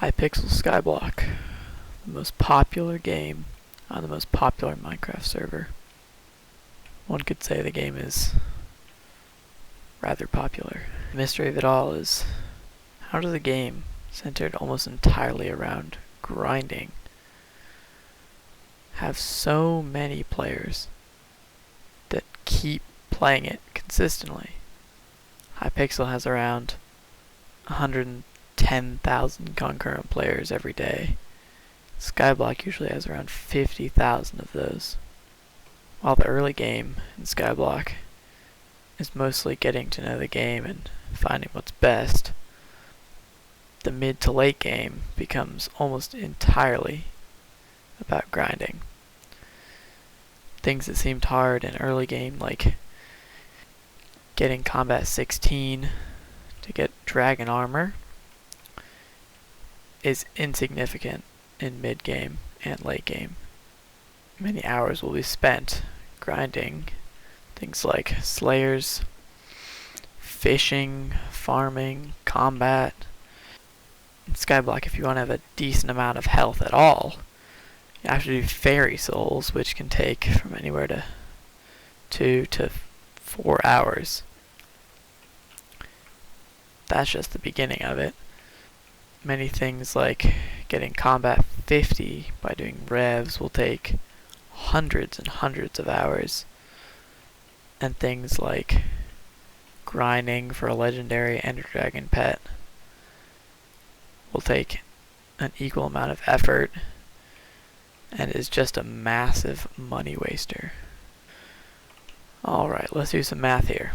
Hypixel Skyblock, the most popular game on the most popular Minecraft server. One could say the game is rather popular. The mystery of it all is, how does a game centered almost entirely around grinding have so many players that keep playing it consistently? Hypixel has around 110,000 concurrent players every day. Skyblock usually has around 50,000 of those. While the early game in Skyblock is mostly getting to know the game and finding what's best, the mid to late game becomes almost entirely about grinding. Things that seemed hard in early game, like getting combat 16 to get dragon armor, is insignificant in mid game and late game. Many hours will be spent grinding things like slayers, fishing, farming, combat. In Skyblock, if you want to have a decent amount of health at all, you have to do fairy souls, which can take from anywhere to 2 to 4 hours. That's just the beginning of it. Many things like getting combat 50 by doing revs will take hundreds and hundreds of hours. And things like grinding for a legendary Ender Dragon pet will take an equal amount of effort and is just a massive money waster. Alright, let's do some math here.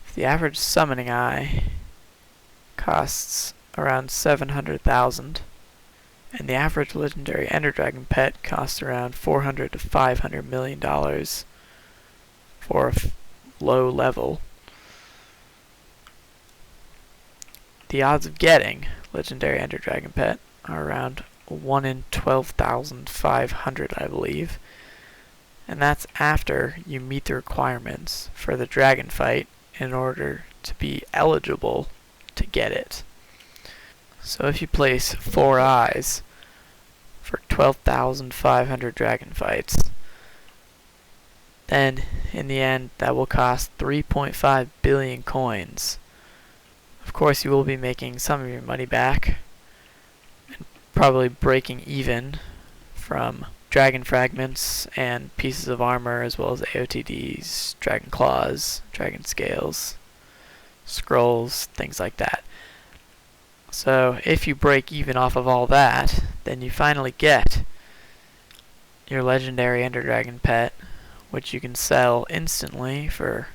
If the average summoning eye costs around 700,000 and the average legendary Ender Dragon pet costs around $400 to $500 million for a low level, the odds of getting legendary Ender Dragon pet are around 1 in 12,500, I believe. And that's after you meet the requirements for the dragon fight in order to be eligible to get it. So if you place 4 eyes for 12,500 dragon fights, then in the end that will cost 3.5 billion coins. Of course, you will be making some of your money back and probably breaking even from dragon fragments and pieces of armor, as well as AOTDs, dragon claws, dragon scales, scrolls, things like that. So if you break even off of all that, then you finally get your legendary Ender Dragon pet, which you can sell instantly for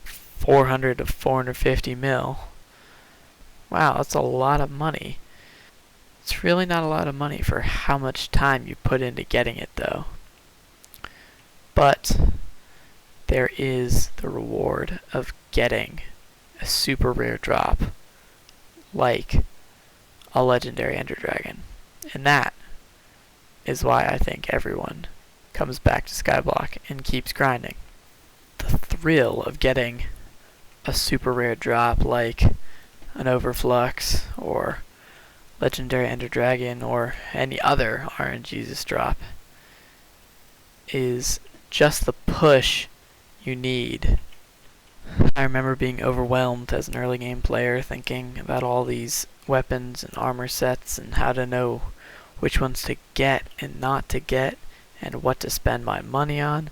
400 to 450 mil. Wow, that's a lot of money. It's really not a lot of money for how much time you put into getting it, though. But there is the reward of getting a super rare drop like a legendary Ender Dragon. And that is why I think everyone comes back to Skyblock and keeps grinding. The thrill of getting a super rare drop like an Overflux or legendary Ender Dragon or any other RNGesus drop is just the push you need. I remember being overwhelmed as an early game player, thinking about all these weapons and armor sets and how to know which ones to get and not to get and what to spend my money on.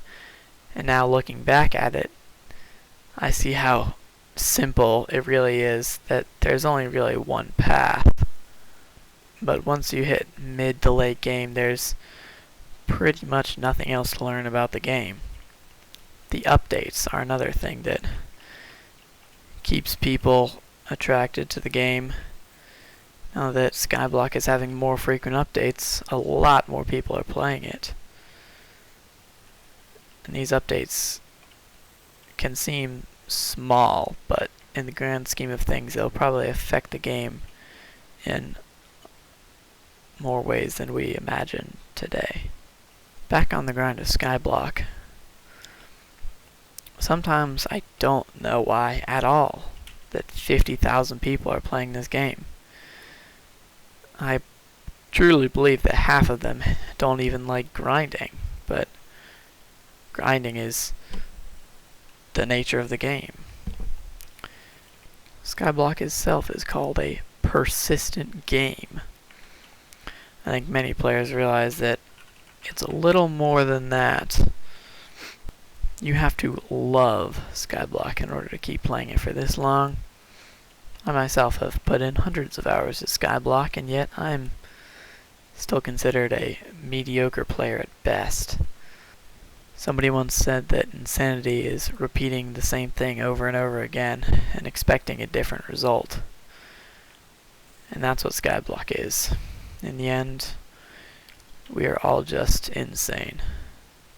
And now looking back at it, I see how simple it really is, that there's only really one path. But once you hit mid to late game, there's pretty much nothing else to learn about the game. The updates are another thing that keeps people attracted to the game. Now that Skyblock is having more frequent updates, a lot more people are playing it. And these updates can seem small, but in the grand scheme of things, they'll probably affect the game in more ways than we imagine today. Back on the grind of Skyblock, sometimes I don't know why at all that 50,000 people are playing this game. I truly believe that half of them don't even like grinding, but grinding is the nature of the game. Skyblock itself is called a persistent game. I think many players realize that it's a little more than that. You have to love Skyblock in order to keep playing it for this long. I myself have put in hundreds of hours of Skyblock, and yet I'm still considered a mediocre player at best. Somebody once said that insanity is repeating the same thing over and over again and expecting a different result. And that's what Skyblock is. In the end, we are all just insane.